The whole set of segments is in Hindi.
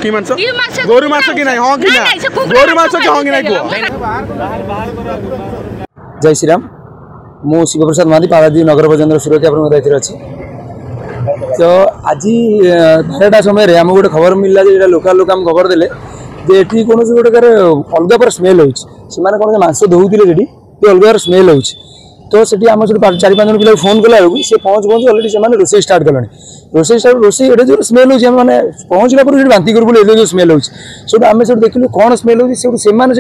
कि मांस गोरु मांस कि नहीं हां कि ना गोरु मांस कि हां कि नहीं को जय श्री राम मु शिवप्रसाद महादी पारादीप नगर भजन सुरक्षा प्रमुख दायित्व अच्छी तो आज 12टा समय आम गोटे खबर मिलला लोकाल लोक आम खबर देले जे एठी कौन गोटे अलग पर स्मेल होने कौन मांस धोते से अलग स्मेल हो तो से आम सब 4-5 जन पिला फोन कला बेलू सी पहुँच अलरेडी से रोसे स्टार्ट कले रोसे जो स्मेल हो मैंने पहुँचला पर बांति कर जो स्मेल हो आम सब देखिलु कौन स्मेल हो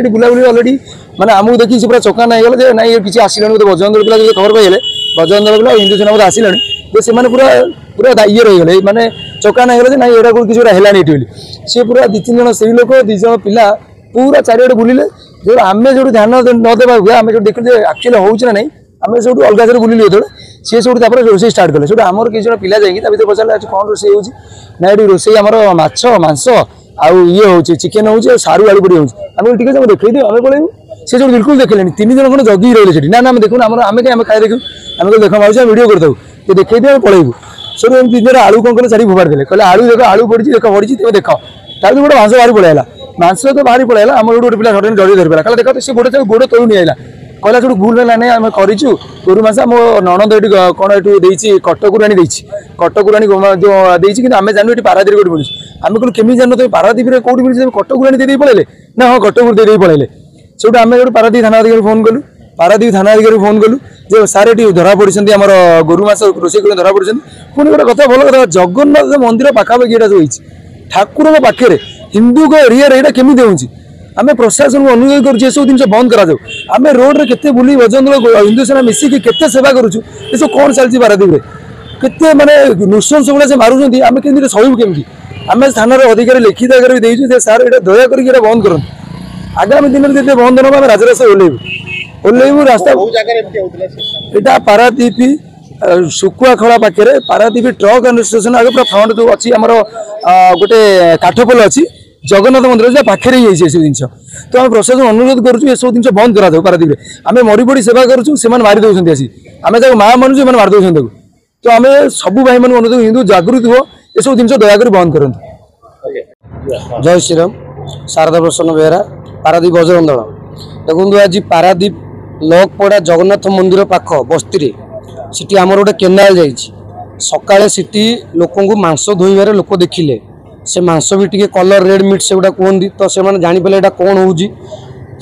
बुलाबुली अलरेडी मैंने आमको देखिए पूरा चका नहीं गला ना ये किसी आसला बजरंग पिला खबर पाइले बजरंग पिला हिंदू सेना आसला से पूरा पूरा ये रहीगले माने चका नहीं गला ना यहाँ किसी गोटा है सी पूरा 2-3 जन स्त्री लोक 2 जन पिला पूरा चारिड़े बुलिले जो आम जो ध्यान नदेवा हुए आम जो देखिए एक्चुअली होना नहीं आम सब अलग जगह बुलिलु जो सी सब रोसे स्टार्ट कले सब आमर किसी जन पिला जाइए पचारे कौन रोसे होना ये रोसे आम माछ मांस आउ ये हो चिकेन हो सारू आलू पड़ी हो ठीक है देखी दियो आम पलू सी सब बिल्कुल देखिले 3 जन खंड जगी रही ना आम देखो आम कहीं खाई देखू आम देख माउस वीडियो करदे ये देखी दियो पलैबू सब 3 जन आलू कौन कले छाड़ी फोपाड़ी देले कहले आलू देख आलू पड़ी देख पड़ी तुम देख ताकि गोटे मांस बाहरी पलैला मांस तो बाहरी पलैला आम गोटे पिला सडन जड़ी धरी पाला कहला देख सी गोटे गोड़ तलू नहीं आइला कहला सब भूल है ना आम करूँ गोरु मांस मो ननद ये कौन ये कटकुराणी कटकुराणी जो कि आम जानू ये पारादीप गोटे मिलूँ आम कहूँ केमी जान तुम पारादीप कौट मिलूँ कटकुराणी दे पलैले ना हाँ कटकुर दे पलैले सब आम जो पारादीप थाना अधिकारी फोन कलु पारादीप थाना अधिकारी फोन कलु जो सारे धरा पड़ी आम गोरु मांस रोसे कर धरा पड़ी पुणी गोटे कथा भल कथा जगन्नाथ मंदिर पाखापाखि यहाँ जो ठाकुर पाखे हिंदू एरिया यहाँ केमी हो आम प्रशासन को अनुरोध करुँ सब जिन बंद करा आम रोड में केते बुली बजरंग हिंदू सेना मिसिकी केते सेवा करुँ ये सब कौन चलती पारादीप केते माने नृशंस गुड़ा से मारुंट आम के सहू केमी आम थाना अधिकारी लिखित आगे भी देचु सार ये दया कर बंद करूँ आगामी दिन में बंद ना आम राजरास्ता ओह्लैबू रास्ता यहाँ पारादीप सुकुआखला पाखे पारादीप ट्रक एंड स्टेशन आगे पूरा फ्रंट जो अच्छी आम गोटे काठपोल अच्छी जगन्नाथ मंदिर पाखे ही सब जिन तो आम प्रशासन अनुरोध करुँ सब जिन बंद करा पारादीप आम मरीपड़ी सेवा करुँ मारी दौरान आसी आम माँ मानुँ मारी दौरान तो आम सब भाई मान अनुरोध हिंदू जागृत हो ये सब जिन दयाकोरी बंद करूँ। जय श्रीराम शारदा प्रसन्न बेहरा पारादीप बजरंग दल देखो आज पारादीप लकपड़ा जगन्नाथ मंदिर पाख बस्ती सिटी आमर गोटे केनाल जा सकाଳେ सिटी लोक मांस धोइबार लोक देखिले से मांस भी टी कलर रेड मीट से गुटा कहती तो से जानीपारे यहाँ कौन हो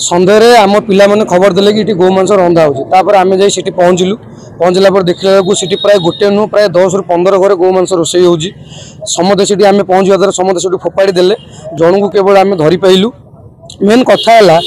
सन्देह आम पिला मैंने खबर देले कि गो मांस रंधा होपर आम जा पहुँचलु पहुँचला पर देखला बेलू प्राय गोटे नुह प्राय 10 ରୁ 15 घर गो मांस रोसे हो समस्ते से आम पहुँचा द्वारा समस्ते से फोपाड़ी देले जन को केवल आम धरी पाइलु मेन कथा है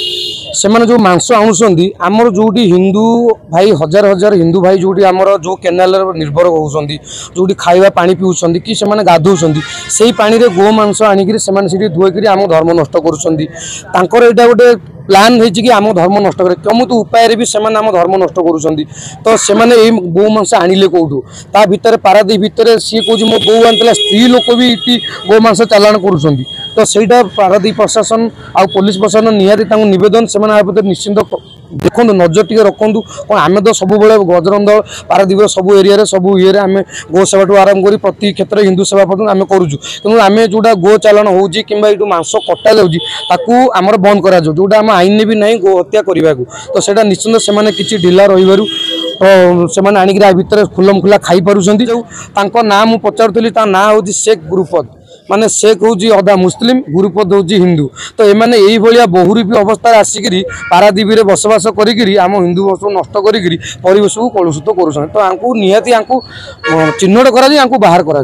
से जो मांस आनुंट आमर जो हिंदू भाई हजार हजार हिंदू भाई जो आमर जो केनाल निर्भर होती जो खाଇବା पानी पीऊँ कि गाधौं से पानी रे गो मांस आनिकी धोईक आम धर्म नष्ट कर गोटे प्लान है कि आम धर्म नष्ट करे कमुत उपाय भी से आम धर्म नष्ट करुँच तो से गो मांस आनिले कौटू ता भितर पारादीप भितर सी कौन मो गो आनी स्त्री लोक भी ये गो मांस चालाण करुँच तो सहीटा पारादीप प्रशासन आ पुलिस प्रशासन निहाती नवेदन से निश्चिंत देखो नजर टी रखु कौन आम तो सब बजरंग दल पारादीप सब एरिया सब ये आम गो सेवा आरंभ कर प्रति क्षेत्र हिंदू सेवा पर्यटन आम करुँ कि आम जोटा गो चालाण हो कि मांस कटा जाऊँ आमर बंद करा जोटा आम आईन भी ना गो हत्या करने को तो निश्चिंत से किसी ढिला रही से आनिक भितर खुलम खुला खाई पार्टी जो ना मुझे पचारूली ना हूँ शेख गुरुपद माने शेख हूँ अधा मुस्लिम गुरुपद हूँ हिंदू तो एमाने यही भाया बहुरूपी अवस्था आसिक पारादीप में बसवास करी आम हिंदू बस नष्ट करेश को कलुषित कर निहाती चिन्हट कर बाहर कर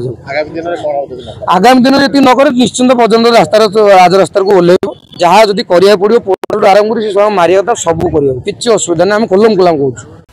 आगामी दिन ये नक निश्चिंत पर्यटन राजरास्ता को ओह्लैब जहाँ जदि करा पड़ो आरंभ कर मारिया सब कर किसी असुविधा नहीं आम खोलम खोलाम कहूँ।